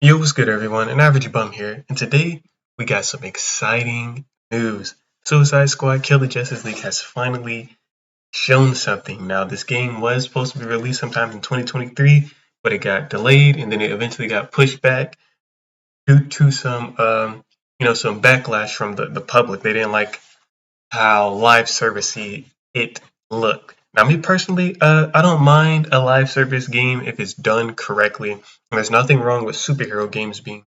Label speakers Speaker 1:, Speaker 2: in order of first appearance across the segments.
Speaker 1: Yo, what's good, everyone? An Average Bum here, and today we got some exciting news. Suicide Squad Kill the Justice League has finally shown something. Now, this game was supposed to be released sometime in 2023, but it got delayed, and then it eventually got pushed back due to some backlash from the public. They didn't like how live servicey it looked. Now, me personally, I don't mind a live service game if it's done correctly. And there's nothing wrong with superhero games being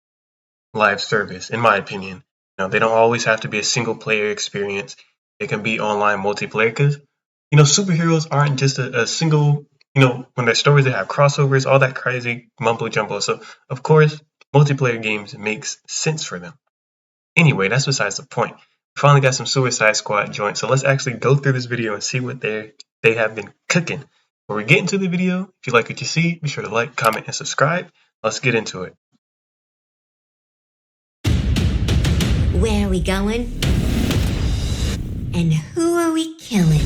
Speaker 1: live service, in my opinion. Now, they don't always have to be a single player experience. It can be online multiplayer because, superheroes aren't just a single, when their stories, they have crossovers, all that crazy mumbo jumbo. So, of course, multiplayer games makes sense for them. Anyway, that's besides the point. We finally got some Suicide Squad joints. So let's actually go through this video and see what they have been cooking. Before we get into the video, if you like what you see, be sure to like, comment, and subscribe. Let's get into it.
Speaker 2: Where are we going? And who are we killing?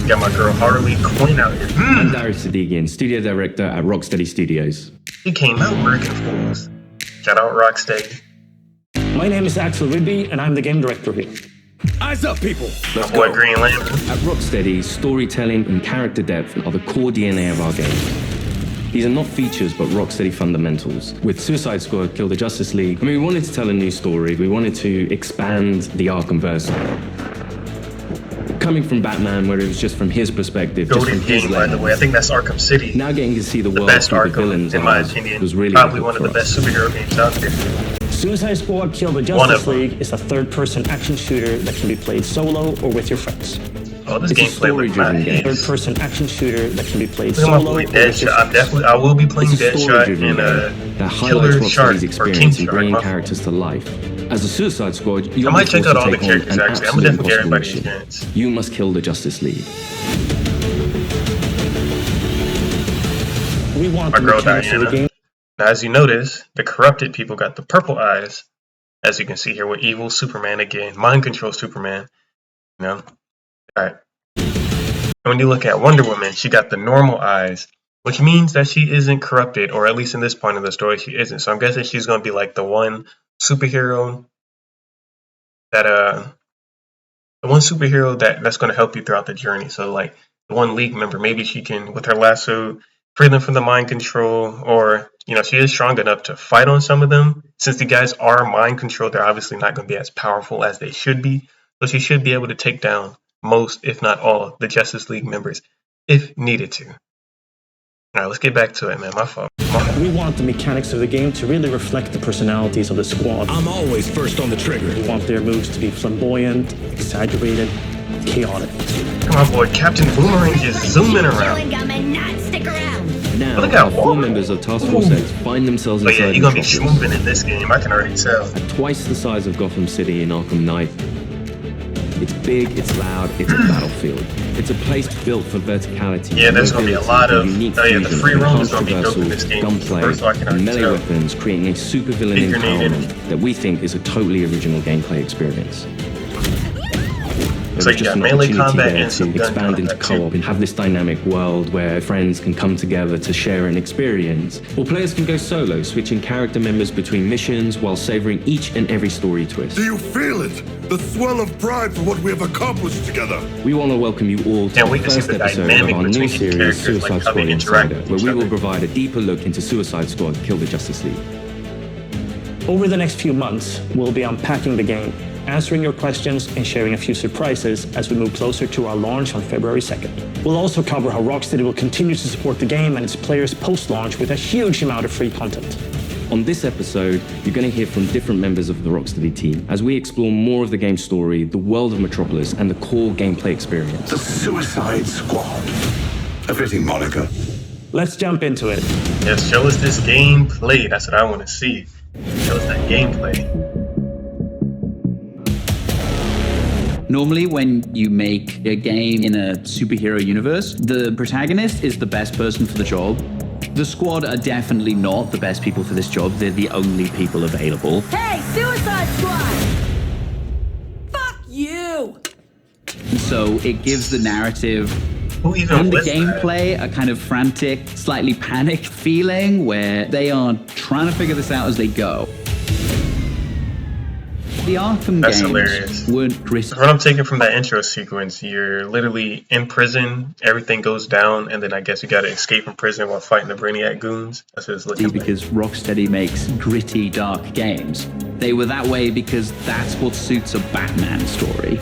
Speaker 1: Got my girl Harley Quinn out here.
Speaker 3: I'm Darius Sadigian, studio director at Rocksteady Studios.
Speaker 1: She came out murking fools. Shout out Rocksteady.
Speaker 4: My name is Axel Ribby, and I'm the game director here.
Speaker 5: Eyes up, people!
Speaker 1: My boy Green Lantern.
Speaker 3: At Rocksteady, storytelling and character depth are the core DNA of our games. These are not features, but Rocksteady fundamentals. With Suicide Squad Kill the Justice League, we wanted to tell a new story. We wanted to expand the Arkhamverse. Coming from Batman, where it was just from his perspective, just
Speaker 1: Golden
Speaker 3: from his
Speaker 1: game, by the way. I think that's Arkham City.
Speaker 3: Now getting to see the world
Speaker 1: Best
Speaker 3: through the
Speaker 1: Arkham,
Speaker 3: villains'
Speaker 1: in my
Speaker 3: eyes
Speaker 1: opinion.
Speaker 3: was really
Speaker 1: Probably
Speaker 3: good
Speaker 1: one of the
Speaker 3: for us.
Speaker 1: best superhero games out there.
Speaker 4: Suicide Squad Kill the
Speaker 1: One
Speaker 4: Justice
Speaker 1: of them.
Speaker 4: League is a third-person action shooter that can be played solo or with your friends.
Speaker 1: Oh, this
Speaker 3: It's a
Speaker 1: gameplay looks
Speaker 3: story-driven
Speaker 1: nice.
Speaker 3: game.
Speaker 4: Third-person action shooter that can be played
Speaker 1: Look at my
Speaker 4: solo or
Speaker 1: boy
Speaker 4: with your
Speaker 1: Deadshot.
Speaker 4: friends.
Speaker 1: I will be playing
Speaker 3: It's a
Speaker 1: Deadshot
Speaker 3: story-driven
Speaker 1: and
Speaker 3: game that
Speaker 1: Killer
Speaker 3: highlights
Speaker 1: Shark
Speaker 3: Rocksteady's
Speaker 1: or King
Speaker 3: experience in
Speaker 1: Shark.
Speaker 3: bringing
Speaker 1: my
Speaker 3: characters to life. As a Suicide Squad, you'll
Speaker 1: I might
Speaker 3: be
Speaker 1: check
Speaker 3: forced
Speaker 1: out
Speaker 3: to
Speaker 1: all the
Speaker 3: take on
Speaker 1: characters
Speaker 3: an
Speaker 1: actually. I'm gonna definitely get
Speaker 3: absolute
Speaker 1: everybody's
Speaker 3: impossible
Speaker 1: experience.
Speaker 3: mission. You must kill the Justice League.
Speaker 4: We want
Speaker 1: My
Speaker 4: the
Speaker 1: girl
Speaker 4: mechanics of the
Speaker 1: Diana.
Speaker 4: game
Speaker 1: Now, as you notice, the corrupted people got the purple eyes, as you can see here with evil Superman again, mind control Superman. All right. And when you look at Wonder Woman, she got the normal eyes, which means that she isn't corrupted, or at least in this point of the story, she isn't. So I'm guessing she's gonna be like the one superhero that's gonna help you throughout the journey. So like the one League member, maybe she can, with her lasso, free them from the mind control, or she is strong enough to fight on some of them. Since the guys are mind controlled, they're obviously not going to be as powerful as they should be. So she should be able to take down most, if not all, the Justice League members if needed to. All right, let's get back to it, man. My fault.
Speaker 4: We want the mechanics of the game to really reflect the personalities of the squad.
Speaker 5: I'm always first on the trigger.
Speaker 4: We want their moves to be flamboyant, exaggerated, chaotic.
Speaker 1: Come on, boy. Captain Boomerang is zooming around.
Speaker 2: Chewing gum and not stick around.
Speaker 3: Now,
Speaker 1: Look at
Speaker 3: our four
Speaker 1: Walker.
Speaker 3: members of Task Force X find themselves
Speaker 1: But yeah,
Speaker 3: inside
Speaker 1: you're going to be
Speaker 3: Metropolis.
Speaker 1: schmooving in this game. I can already tell.
Speaker 3: Twice the size of Gotham City in Arkham Knight. It's big, it's loud, it's a battlefield. It's a place built for verticality.
Speaker 1: Yeah, there's gonna be a lot of-
Speaker 3: unique
Speaker 1: oh yeah, the
Speaker 3: fusion
Speaker 1: free
Speaker 3: of
Speaker 1: roam is gonna be dope in
Speaker 3: controversial
Speaker 1: this game.
Speaker 3: gunplay
Speaker 1: First of all, I can already
Speaker 3: and melee
Speaker 1: tell.
Speaker 3: weapons, creating a supervillain
Speaker 1: Big grenade
Speaker 3: empowerment that we think is a totally original gameplay experience. There
Speaker 1: So
Speaker 3: was
Speaker 1: you
Speaker 3: just
Speaker 1: got
Speaker 3: an
Speaker 1: melee
Speaker 3: opportunity
Speaker 1: combat
Speaker 3: there
Speaker 1: and some
Speaker 3: to
Speaker 1: gun
Speaker 3: expand into
Speaker 1: combat, too.
Speaker 3: co-op and have this dynamic world where friends can come together to share an experience, or players can go solo, switching character members between missions while savoring each and every story twist.
Speaker 6: Do you feel it? The swell of pride for what we have accomplished together.
Speaker 3: We want to welcome you all to
Speaker 1: Can't
Speaker 3: the
Speaker 1: wait to see
Speaker 3: first
Speaker 1: the
Speaker 3: episode of
Speaker 1: dynamic
Speaker 3: our new
Speaker 1: between these
Speaker 3: series,
Speaker 1: characters, like
Speaker 3: Suicide
Speaker 1: how
Speaker 3: Squad
Speaker 1: they interact
Speaker 3: Insider,
Speaker 1: with
Speaker 3: where
Speaker 1: each
Speaker 3: we will
Speaker 1: other.
Speaker 3: provide a deeper look into Suicide Squad Kill the Justice League.
Speaker 4: Over the next few months, we'll be unpacking the game, answering your questions, and sharing a few surprises as we move closer to our launch on February 2nd. We'll also cover how Rocksteady will continue to support the game and its players post-launch with a huge amount of free content.
Speaker 3: On this episode, you're going to hear from different members of the Rocksteady team as we explore more of the game's story, the world of Metropolis, and the core gameplay experience.
Speaker 6: The Suicide Squad. A fitting moniker.
Speaker 4: Let's jump into it.
Speaker 1: Yes, show us this gameplay. That's what I want to see. Show us that gameplay.
Speaker 7: Normally, when you make a game in a superhero universe, the protagonist is the best person for the job. The squad are definitely not the best people for this job. They're the only people available.
Speaker 2: Hey, Suicide Squad! Fuck you!
Speaker 7: So it gives the narrative
Speaker 1: Who even
Speaker 7: And the
Speaker 1: was that?
Speaker 7: gameplay, a kind of frantic, slightly panicked feeling where they are trying to figure this out as they go. The Arkham
Speaker 1: That's
Speaker 7: games
Speaker 1: hilarious.
Speaker 7: weren't gritty.
Speaker 1: What I'm taking from that intro sequence, you're literally in prison, everything goes down, and then I guess you gotta escape from prison while fighting the Brainiac goons. That's what it's looking like.
Speaker 7: Because Rocksteady makes gritty, dark games. They were that way because that's what suits a Batman story.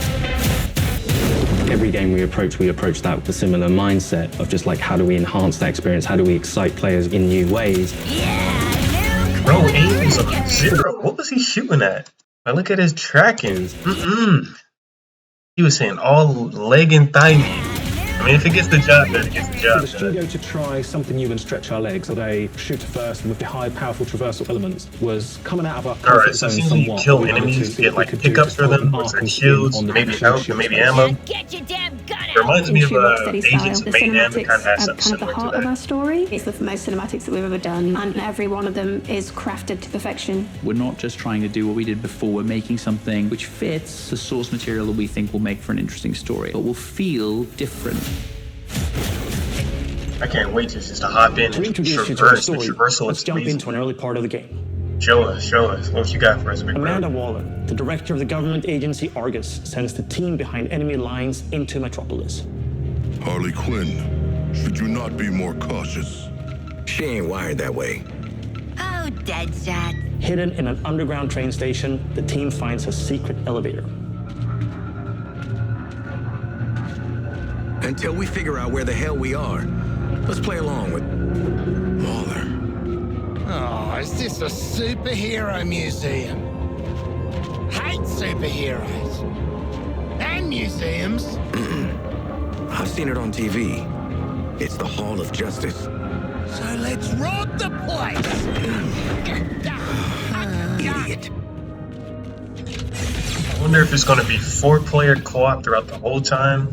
Speaker 3: Every game we approach that with a similar mindset of just like, how do we enhance that experience? How do we excite players in new ways?
Speaker 1: Bro, aim was on 0. What was he shooting at? I look at his tracking. He was saying all leg and thigh. I mean, if it gets the job done, it gets the
Speaker 8: For
Speaker 1: job
Speaker 8: the
Speaker 1: done.
Speaker 8: studio to try something new and stretch our legs with a shooter first with the high, powerful traversal elements was coming out of our comfort
Speaker 1: Alright, so
Speaker 8: zone
Speaker 1: it seems like you
Speaker 8: somewhat.
Speaker 1: kill
Speaker 8: We wanted to
Speaker 1: enemies,
Speaker 8: see
Speaker 1: get
Speaker 8: what we
Speaker 1: like
Speaker 8: could do
Speaker 1: pickups
Speaker 8: to
Speaker 1: for
Speaker 8: put
Speaker 1: them,
Speaker 8: an
Speaker 1: or some
Speaker 8: Arkham spin
Speaker 1: shields,
Speaker 8: on the
Speaker 1: maybe
Speaker 8: actual
Speaker 1: health,
Speaker 8: shooter
Speaker 1: maybe
Speaker 8: space.
Speaker 1: ammo.
Speaker 2: Get your damn gun out!
Speaker 1: Reminds me
Speaker 9: In
Speaker 1: of
Speaker 9: true Rocksteady style,
Speaker 1: Agents
Speaker 9: the
Speaker 1: of Mayhem. It
Speaker 9: cinematics
Speaker 1: kind of has
Speaker 9: are
Speaker 1: something
Speaker 9: kind of the
Speaker 1: similar
Speaker 9: heart
Speaker 1: to
Speaker 9: of our
Speaker 1: that.
Speaker 9: story. It's the most cinematics that we've ever done, and every one of them is crafted to perfection.
Speaker 7: We're not just trying to do what we did before, we're making something which fits the source material that we think will make for an interesting story, but will feel different.
Speaker 1: I can't wait to hop in
Speaker 8: To
Speaker 1: and
Speaker 8: introduce you to the
Speaker 1: traverse. The
Speaker 8: story,
Speaker 1: traversal
Speaker 8: let's
Speaker 1: is
Speaker 8: jump
Speaker 1: amazing.
Speaker 8: into an early part of the game.
Speaker 1: Show us. What you got for us, big
Speaker 8: Amanda
Speaker 1: bro?
Speaker 8: Waller, the director of the government agency Argus, sends the team behind enemy lines into Metropolis.
Speaker 6: Harley Quinn, should you not be more cautious?
Speaker 5: She ain't wired that way.
Speaker 2: Oh, Deadshot.
Speaker 8: Hidden in an underground train station, the team finds a secret elevator.
Speaker 5: Until we figure out where the hell we are, let's play along with Waller.
Speaker 10: Oh, is this a superhero museum? Hate superheroes. And museums.
Speaker 5: I've seen it on TV. It's the Hall of Justice.
Speaker 10: So let's rob the place.
Speaker 5: Idiot.
Speaker 1: I wonder if it's going to be 4-player co-op throughout the whole time,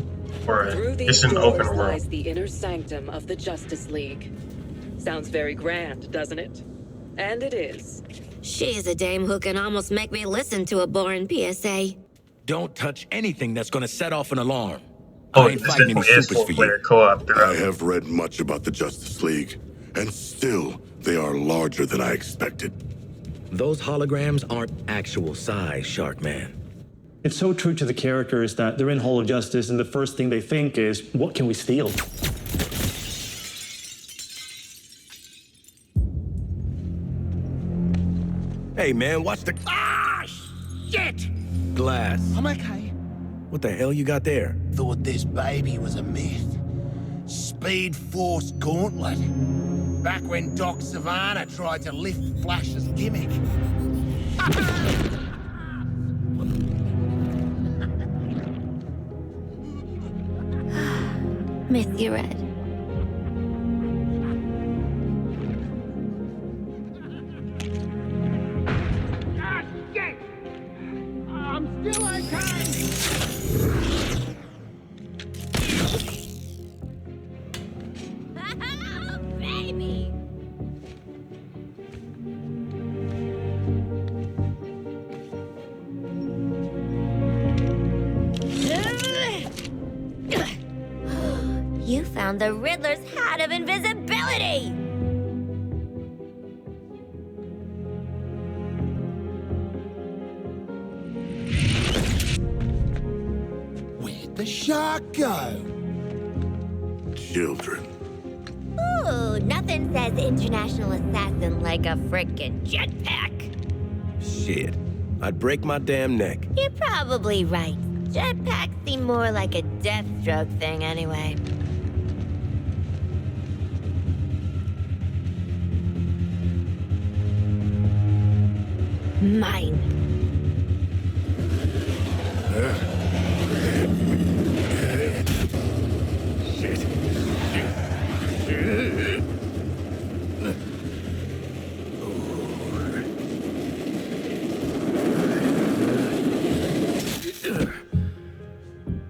Speaker 1: or
Speaker 11: Through
Speaker 1: just
Speaker 11: these
Speaker 1: an open
Speaker 11: doors lies
Speaker 1: world.
Speaker 11: the inner sanctum of the Justice League. Sounds very grand, doesn't it? And it is.
Speaker 2: She's a dame who can almost make me listen to a boring PSA.
Speaker 5: Don't touch anything that's gonna set off an alarm.
Speaker 1: Oh,
Speaker 5: I ain't
Speaker 1: this
Speaker 5: fighting any
Speaker 1: definitely is
Speaker 5: supers for you.
Speaker 1: 4-player co-op
Speaker 6: I
Speaker 1: throughout.
Speaker 6: have read much about the Justice League, and still, they are larger than I expected.
Speaker 5: Those holograms aren't actual size, Sharkman.
Speaker 8: It's so true to the characters that they're in Hall of Justice, and the first thing they think is, what can we steal?
Speaker 5: Hey, man, watch the
Speaker 10: Ah, shit!
Speaker 5: glass.
Speaker 10: I'm okay.
Speaker 5: What the hell you got there?
Speaker 10: Thought this baby was a myth. Speed Force Gauntlet. Back when Doc Savannah tried to lift Flash's gimmick.
Speaker 2: Miss you, Red.
Speaker 10: Ah, shit! I'm still okay!
Speaker 2: Baby! You found the Riddler's hat of invisibility!
Speaker 10: Where'd the shark go?
Speaker 6: Children.
Speaker 2: Ooh, nothing says international assassin like a frickin' jetpack.
Speaker 5: Shit. I'd break my damn neck.
Speaker 2: You're probably right. Jetpacks seem more like a Deathstroke thing anyway. Mine.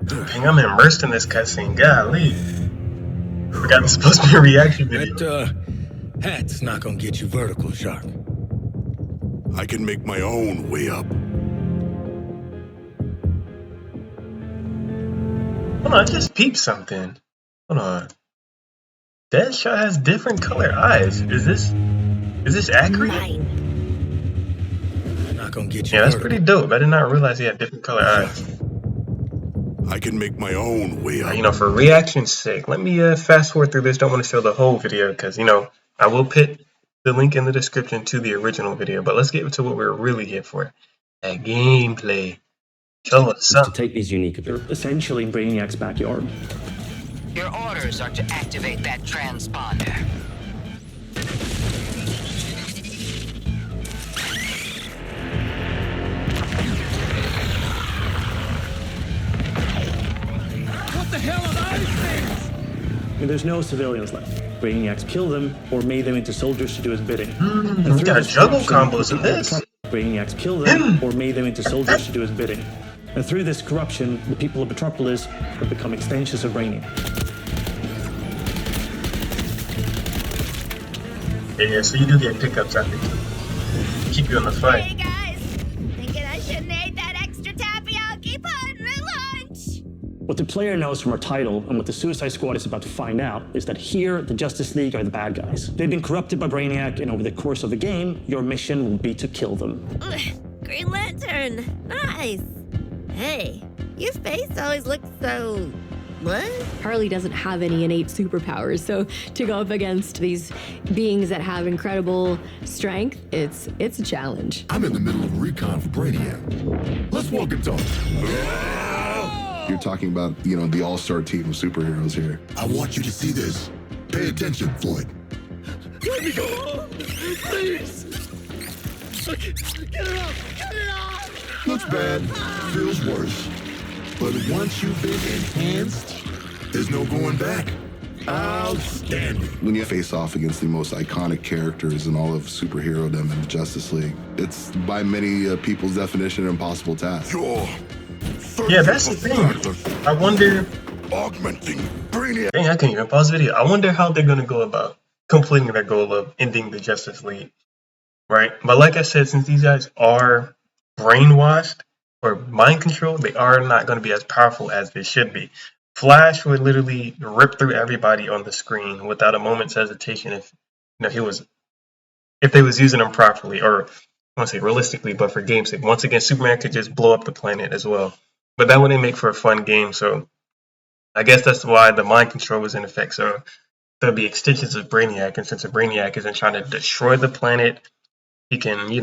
Speaker 1: Dang, I'm immersed in this cutscene. Golly. Forgot it's supposed to be a reaction video.
Speaker 5: That, hat's not gonna get you vertical, Shark.
Speaker 6: I can make my own way up.
Speaker 1: Hold on, I just peeped something. Hold on. Deadshot has different color eyes. Is this accurate?
Speaker 10: They're not gonna get you.
Speaker 1: Yeah, that's pretty dope. I did not realize he had different color eyes.
Speaker 6: I can make my own way out.
Speaker 1: You know, for reaction's sake, let me fast forward through this. Don't want to show the whole video because, you know, I will put the link in the description to the original video. But let's get to what we're really here for. That gameplay. Show us something.
Speaker 3: To take these unique abilities.
Speaker 4: Essentially in Brainiac's backyard.
Speaker 12: Your orders are to activate that transponder.
Speaker 10: What the hell are those things?
Speaker 4: And there's no civilians left. Brainiac's killed them or made them into soldiers to do his bidding.
Speaker 1: We got juggle combos in this.
Speaker 4: Brainiac's killed them or made them into soldiers to do his bidding. And through this corruption, the people of Metropolis have become extensions of Brainiac.
Speaker 1: Yeah, so you do get pickups after keep you in the fight.
Speaker 2: Hey guys, thinking I shouldn't eat that extra tapioca put in my lunch.
Speaker 4: What the player knows from our title and what the Suicide Squad is about to find out is that here, the Justice League are the bad guys. They've been corrupted by Brainiac, and over the course of the game, your mission will be to kill them.
Speaker 2: Green Lantern, nice. Hey, your face always looks so... what?
Speaker 13: Harley doesn't have any innate superpowers, so to go up against these beings that have incredible strength, it's a challenge.
Speaker 6: I'm in the middle of recon for Brainiac. Let's walk and talk.
Speaker 14: You're talking about, you know, the all-star team of superheroes here.
Speaker 6: I want you to see this. Pay attention, Floyd.
Speaker 10: Let me go! Please! Get it off! Get it off!
Speaker 6: Looks bad, feels worse. But once you've been enhanced, there's no going back. Outstanding.
Speaker 14: When you face off against the most iconic characters in all of superhero-dom in the Justice League, it's by many people's definition an impossible task.
Speaker 1: Yeah, that's the thing. I wonder...
Speaker 6: Augmenting Brainiac.
Speaker 1: Dang, I can't even pause the video. I wonder how they're going to go about completing their goal of ending the Justice League. Right? But like I said, since these guys are brainwashed or mind controlled, they are not going to be as powerful as they should be. Flash would literally rip through everybody on the screen without a moment's hesitation if they was using them properly, or I want to say realistically, but for game's sake. Once again, Superman could just blow up the planet as well. But that wouldn't make for a fun game, so I guess that's why the mind control was in effect. So there'll be extensions of Brainiac, and since the Brainiac isn't trying to destroy the planet, he can, he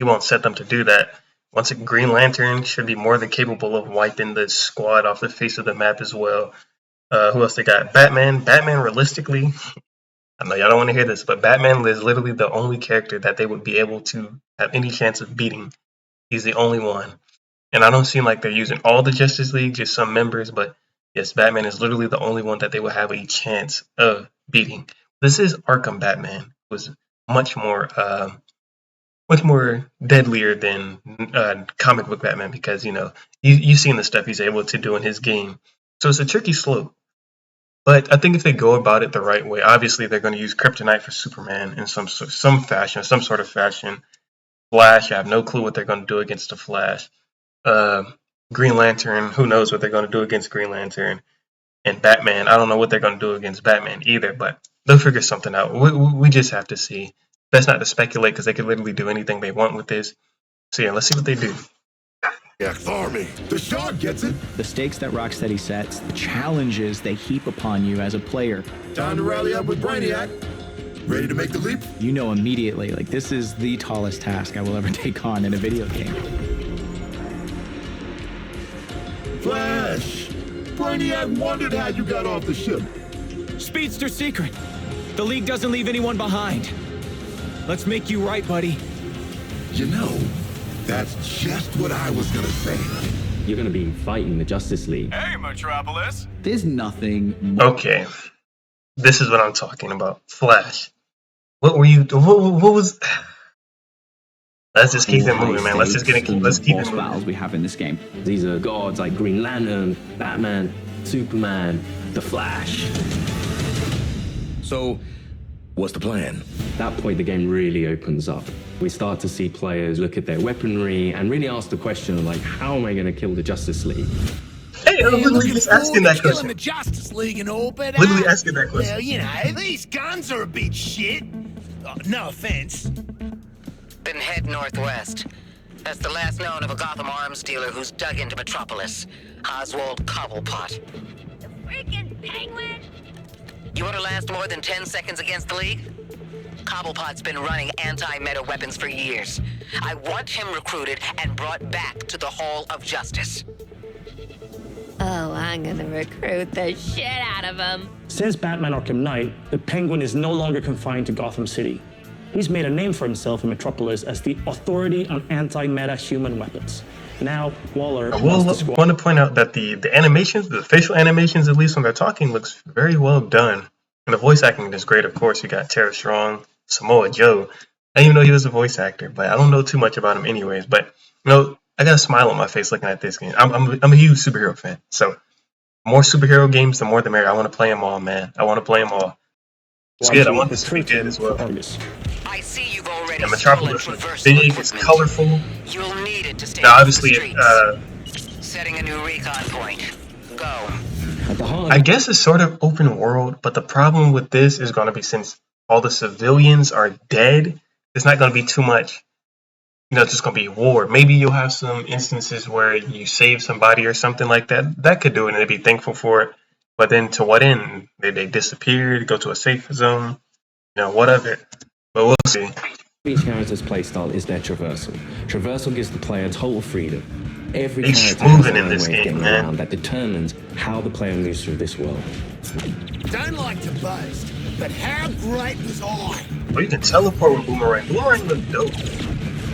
Speaker 1: won't set them to do that. Once again, Green Lantern should be more than capable of wiping the squad off the face of the map as well. Who else they got? Batman. Batman, realistically, I know y'all don't want to hear this, but Batman is literally the only character that they would be able to have any chance of beating. He's the only one. And I don't seem like they're using all the Justice League, just some members, but yes, Batman is literally the only one that they will have a chance of beating. This is Arkham Batman, who was much more deadlier than comic book Batman, because you've seen the stuff he's able to do in his game. So it's a tricky slope. But I think if they go about it the right way, obviously they're going to use Kryptonite for Superman in some sort of fashion. Flash, I have no clue what they're going to do against the Flash. Green Lantern, who knows what they're going to do against Green Lantern. And Batman, I don't know what they're going to do against Batman either, but they'll figure something out. We just have to see. Best not to speculate, because they could literally do anything they want with this. So yeah, let's see what they do.
Speaker 6: Army. The Shard gets it.
Speaker 15: The stakes that Rocksteady sets, the challenges they heap upon you as a player.
Speaker 6: Time to rally up with Brainiac. Ready to make the leap?
Speaker 15: You know immediately, like, this is the tallest task I will ever take on in a video game.
Speaker 6: Flash! Brainiac wondered how you got off the ship.
Speaker 16: Speedster secret. The League doesn't leave anyone behind. Let's make you right, buddy.
Speaker 6: That's just what I was gonna say.
Speaker 3: You're gonna be fighting the Justice League.
Speaker 16: Hey, Metropolis.
Speaker 7: There's nothing.
Speaker 1: Okay, this is what I'm talking about. Flash. What were you? What was? Let's just keep it moving, man. Let's keep it moving.
Speaker 7: Battles we have in this game.
Speaker 3: These are gods like Green Lantern, Batman, Superman, the Flash.
Speaker 5: So, what's the plan?
Speaker 3: At that point, the game really opens up. We start to see players look at their weaponry and really ask the question of, like, how am I going to kill the Justice League?
Speaker 1: I'm literally just asking that
Speaker 10: Killing
Speaker 1: question.
Speaker 10: the Justice League and all, but
Speaker 1: Literally asking that question.
Speaker 10: well, you know, these guns are a bit shit. No offense.
Speaker 12: Then head northwest. That's the last known of a Gotham arms dealer who's dug into Metropolis. Oswald Cobblepot.
Speaker 2: The freaking Penguin!
Speaker 12: You want to last more than 10 seconds against the League? Cobblepot's been running anti-meta weapons for years. I want him recruited and brought back to the Hall of Justice.
Speaker 2: Oh, I'm gonna recruit the shit out of him.
Speaker 4: Since Batman Arkham Knight, the Penguin is no longer confined to Gotham City. He's made a name for himself in Metropolis as the authority on anti-meta human weapons. Now, Waller
Speaker 1: I will
Speaker 4: wants to
Speaker 1: want to point out that the animations, the facial animations, at least when they're talking, looks very well done. And the voice acting is great, of course. You got Tara Strong, Samoa Joe. I didn't even know he was a voice actor, but I don't know too much about him anyways. But, you know, I got a smile on my face looking at this game. I'm a huge superhero fan. So, more superhero games, the more the merrier. I want to play them all, man. I want to play them all. It's good. I want this to be good as well.
Speaker 12: I see you've already
Speaker 1: And Metropolis is big, it's colorful.
Speaker 12: You'll need it to stay
Speaker 1: Now,
Speaker 12: off the
Speaker 1: obviously,
Speaker 12: streets. Setting a new recon point. Go.
Speaker 1: I guess it's sort of open world, but the problem with this is going to be since all the civilians are dead, it's not going to be too much, you know, it's just going to be war. Maybe you'll have some instances where you save somebody or something like that. That could do it and they'd be thankful for it. But then to what end? They disappeared, go to a safe zone, you know, whatever. But we'll see.
Speaker 3: Each character's playstyle is their traversal. Traversal gives the player total freedom. Every
Speaker 1: They
Speaker 3: character
Speaker 1: smoothing
Speaker 3: has their
Speaker 1: in
Speaker 3: own
Speaker 1: this
Speaker 3: way of
Speaker 1: game,
Speaker 3: getting
Speaker 1: man.
Speaker 3: around that determines how the player moves through this world.
Speaker 10: Don't like to boast, but how great was I?
Speaker 1: Well, you can teleport with Boomerang. Boomerang looks dope.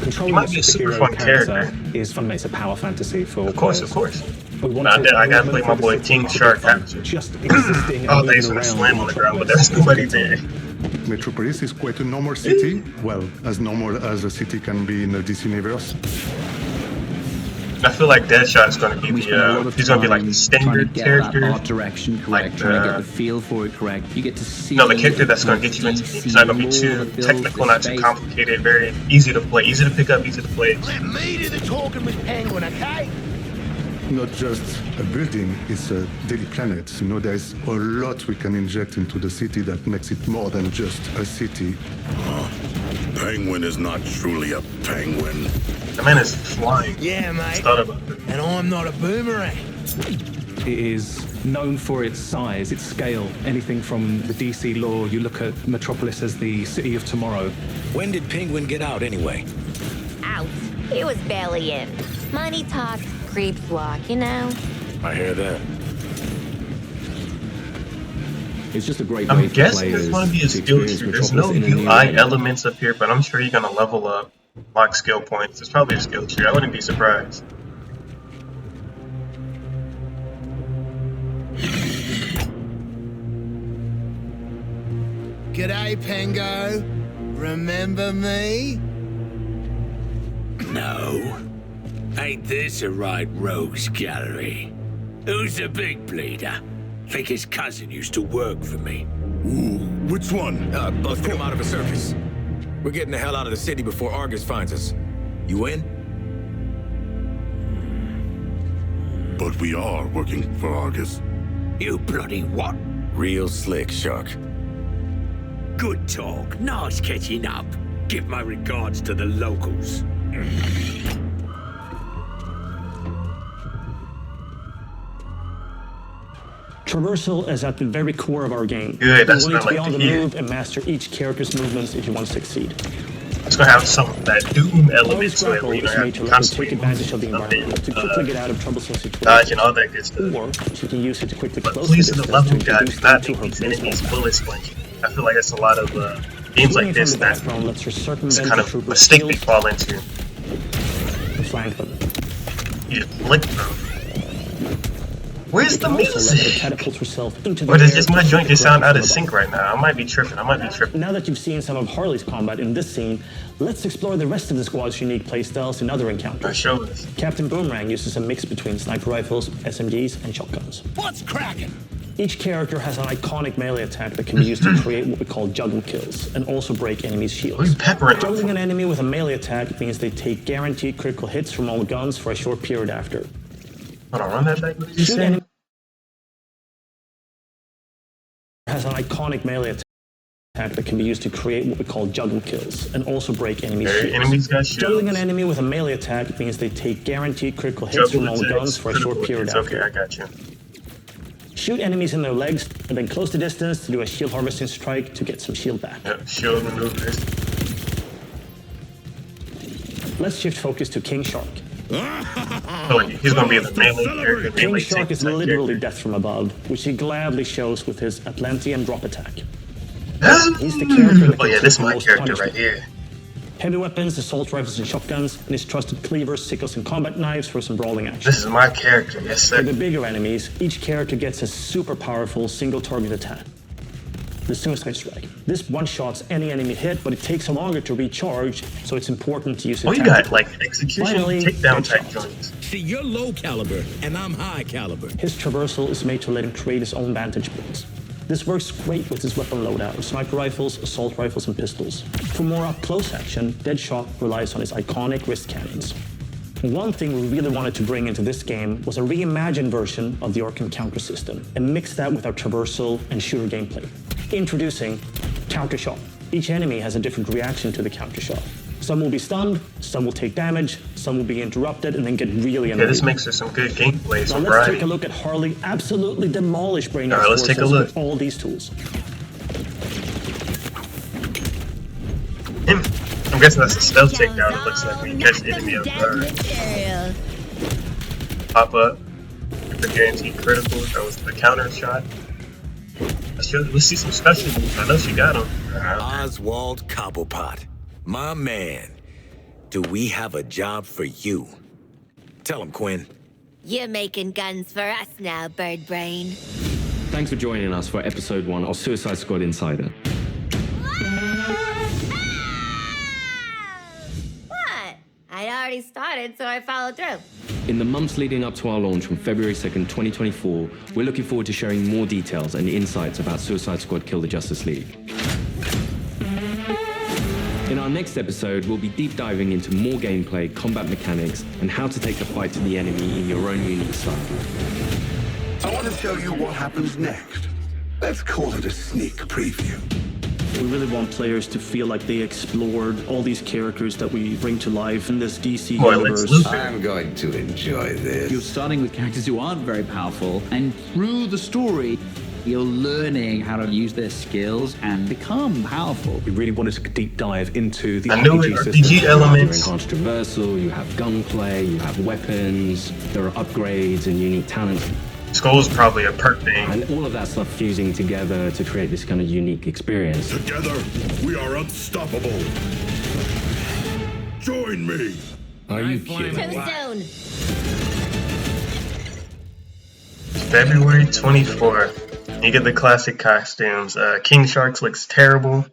Speaker 8: Controlling
Speaker 1: He might be a super fun character.
Speaker 8: is fundamentally it's a power fantasy for
Speaker 1: Of course,
Speaker 8: players.
Speaker 1: of course.
Speaker 8: We want
Speaker 1: Nah,
Speaker 8: to
Speaker 1: I gotta play my boy King Shark Capture.
Speaker 8: just existing
Speaker 1: Oh,
Speaker 8: and
Speaker 1: thanks
Speaker 8: moving
Speaker 1: for the
Speaker 8: around
Speaker 1: slam on the ground, but there's nobody there.
Speaker 17: Metropolis is quite a normal city. Well, as normal as a city can be in the DC universe.
Speaker 1: I feel like Deadshot is going to be the he's going to be like the standard
Speaker 7: Get
Speaker 1: character.
Speaker 7: that art direction correct,
Speaker 1: like
Speaker 7: trying to get the feel for it correct. You get to see.
Speaker 1: No, the character that's going to get you into it. It's not going to be too technical, not too complicated, very easy to play, easy to pick up, easy to play.
Speaker 10: Let me do the talking with Penguin, okay?
Speaker 17: Not just a building, it's a daily planet. You know, there's a lot we can inject into the city that makes it more than just a city.
Speaker 6: Penguin is not truly a penguin.
Speaker 1: The man is flying.
Speaker 10: Yeah, mate.
Speaker 1: Thought about it.
Speaker 10: And I'm not a boomerang.
Speaker 8: It is known for its size, its scale. Anything from the DC lore, you look at Metropolis as the city of tomorrow.
Speaker 5: When did Penguin get out anyway?
Speaker 2: Out. He was barely in. Money talks, creeps walk, you know?
Speaker 5: I hear that.
Speaker 3: It's just a great way
Speaker 1: I'm
Speaker 3: for
Speaker 1: guessing
Speaker 3: players
Speaker 1: it's going to be a
Speaker 3: to
Speaker 1: skill
Speaker 3: experience
Speaker 1: tree. There's no
Speaker 3: Metropolis in a new
Speaker 1: UI
Speaker 3: way.
Speaker 1: elements up here, but I'm sure you're going to level up, lock skill points. It's probably a skill tree. I wouldn't be surprised.
Speaker 10: G'day, Pengo. Remember me?
Speaker 18: No. Ain't this a right rogues gallery? Who's the big bleeder? Think his cousin used to work for me.
Speaker 6: Ooh, which one?
Speaker 5: Busted him out of a circus. We're getting the hell out of the city before Argus finds us. You in?
Speaker 6: But we are working for Argus.
Speaker 18: You bloody what?
Speaker 5: Real slick, Shark.
Speaker 18: Good talk. Nice catching up. Give my regards to the locals.
Speaker 4: Traversal is at the very core of our game.
Speaker 1: Good, that's
Speaker 4: you will
Speaker 1: what
Speaker 4: need
Speaker 1: I
Speaker 4: to be
Speaker 1: like
Speaker 4: on
Speaker 1: to
Speaker 4: the
Speaker 1: hear.
Speaker 4: move and master each character's movements if you want to succeed.
Speaker 1: It's going to have some of that Doom element to it,
Speaker 4: Grapple
Speaker 1: where you
Speaker 4: is
Speaker 1: don't
Speaker 4: made
Speaker 1: have
Speaker 4: to
Speaker 1: to
Speaker 4: let you take
Speaker 1: constantly
Speaker 4: advantage of the environment to quickly get out of troublesome situations.
Speaker 1: dodge and all that good stuff.
Speaker 4: Or you can use it to quickly
Speaker 1: But
Speaker 4: close
Speaker 1: please,
Speaker 4: the
Speaker 1: the
Speaker 4: distance
Speaker 1: level
Speaker 4: to
Speaker 1: guide
Speaker 4: introduce
Speaker 1: does not
Speaker 4: them
Speaker 1: make
Speaker 4: to
Speaker 1: these
Speaker 4: her
Speaker 1: enemies
Speaker 4: baseball.
Speaker 1: bullet spongy. I feel like that's a lot of games like
Speaker 4: Shooting
Speaker 1: this
Speaker 4: from the
Speaker 1: that
Speaker 4: background lets her
Speaker 1: it's
Speaker 4: circumvent
Speaker 1: kind
Speaker 4: the
Speaker 1: of
Speaker 4: trooper's
Speaker 1: mistake they
Speaker 4: shield
Speaker 1: fall into.
Speaker 4: and flank them.
Speaker 1: You just flick them. Where's the
Speaker 4: Also let her
Speaker 1: music?
Speaker 4: catapult herself into the
Speaker 1: Or does
Speaker 4: air
Speaker 1: just my
Speaker 4: to
Speaker 1: joint just
Speaker 4: grab
Speaker 1: sound out
Speaker 4: from
Speaker 1: of
Speaker 4: above.
Speaker 1: sync right now? I might be tripping.
Speaker 4: Now that you've seen some of Harley's combat in this scene, let's explore the rest of the squad's unique playstyles in other encounters.
Speaker 1: Show us.
Speaker 4: Captain Boomerang uses a mix between sniper rifles, SMGs, and shotguns.
Speaker 10: What's cracking?
Speaker 4: Each character has an iconic melee attack that can be used to create what we call juggle kills and also break enemies' shields. Juggling an enemy with a melee attack means they take guaranteed critical hits from all guns for a short period after.
Speaker 1: Hold on, run that back. What did you
Speaker 4: Shoot
Speaker 1: say?
Speaker 4: enemy has an iconic melee attack that can be used to create what we call juggle kills and also break enemy shields.
Speaker 1: Enemies got shields.
Speaker 4: Juggling an enemy with a melee attack means they take guaranteed critical hits from all guns for a short period after.
Speaker 1: Okay, I got you.
Speaker 4: Shoot enemies in their legs and then close the distance to do a shield harvesting strike to get some shield back.
Speaker 1: Yep, shield maneuvers.
Speaker 4: Let's shift focus to King Shark.
Speaker 1: Oh, he's gonna be the melee character.
Speaker 4: King Shark is literally death from above, which he gladly shows with his Atlantean drop attack. He's the character that
Speaker 1: oh yeah, this is my
Speaker 4: most
Speaker 1: character
Speaker 4: punishment.
Speaker 1: right here.
Speaker 4: Heavy weapons, assault rifles and shotguns, and his trusted cleavers, sickles, and combat knives for some brawling action.
Speaker 1: This is my character, yes sir.
Speaker 4: For the bigger enemies, each character gets a super powerful single target attack. The Suicide Strike. This one-shots any enemy hit, but it takes longer to recharge, so it's important to use it.
Speaker 1: Oh, you got like execution,
Speaker 4: Finally,
Speaker 1: takedown type
Speaker 4: headshots.
Speaker 1: joints.
Speaker 18: See, you're low caliber, and I'm high caliber.
Speaker 4: His traversal is made to let him create his own vantage points. This works great with his weapon loadout of sniper rifles, assault rifles, and pistols. For more up-close action, Deadshot relies on his iconic wrist cannons. One thing we really wanted to bring into this game was a reimagined version of the Arkham counter system, and mix that with our traversal and shooter gameplay. Introducing Counter Shot. Each enemy has a different reaction to the counter shot. Some will be stunned, some will take damage, some will be interrupted, and then get really annoyed.
Speaker 1: Yeah, this makes for some good gameplay.
Speaker 4: Now let's take a look at Harley absolutely demolish Brainiac's
Speaker 1: Alright, let's take a
Speaker 4: forces
Speaker 1: look.
Speaker 4: with all these tools.
Speaker 1: I'm guessing that's a stealth takedown. It looks like when you catch the enemy off guard. Pop up. The guaranteed critical. That was the counter shot. Let's see some special moves. I know she got them.
Speaker 5: Oswald Cobblepot. My man. Do we have a job for you? Tell him, Quinn.
Speaker 2: You're making guns for us now, Bird Brain.
Speaker 3: Thanks for joining us for episode 1 of Suicide Squad Insider.
Speaker 2: What? I'd already started, so I followed through.
Speaker 3: In the months leading up to our launch on February 2nd, 2024, we're looking forward to sharing more details and insights about Suicide Squad Kill the Justice League. In our next episode, we'll be deep diving into more gameplay, combat mechanics, and how to take the fight to the enemy in your own unique style.
Speaker 6: I want to show you what happens next. Let's call it a sneak preview.
Speaker 4: We really want players to feel like they explored all these characters that we bring to life in this DC universe.
Speaker 7: I'm going to enjoy this. You're starting with characters who aren't very powerful, and through the story, you're learning how to use their skills and become powerful.
Speaker 8: We really wanted to deep dive into the
Speaker 1: I knew it, RPG elements.
Speaker 3: You enhanced traversal, you have gunplay, you have weapons, there are upgrades and unique talents.
Speaker 1: Skull's probably a perk thing.
Speaker 3: And all of that stuff fusing together to create this kind of unique experience.
Speaker 6: Together, we are unstoppable. Join me.
Speaker 3: Are you kidding?
Speaker 2: Too soon.
Speaker 1: February 24th. You get the classic costumes. King Sharks looks terrible.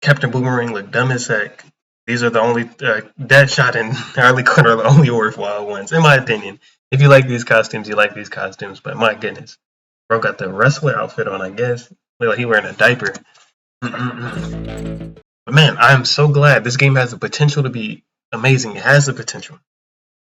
Speaker 1: Captain Boomerang looked dumb as heck. These are the only Deadshot and Harley Quinn are the only worthwhile ones, in my opinion. If you like these costumes, you like these costumes. But my goodness, bro got the wrestler outfit on. I guess look like he wearing a diaper. But man, I'm so glad this game has the potential to be amazing. It has the potential.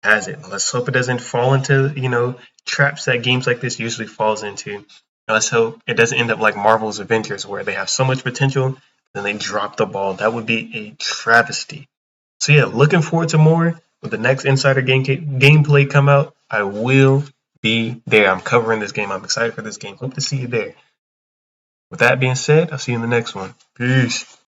Speaker 1: It has it. Let's hope it doesn't fall into traps that games like this usually falls into. Let's hope it doesn't end up like Marvel's Avengers, where they have so much potential, then they drop the ball. That would be a travesty. So yeah, looking forward to more. When the next Insider gameplay come out, I will be there. I'm covering this game. I'm excited for this game. Hope to see you there. With that being said, I'll see you in the next one. Peace.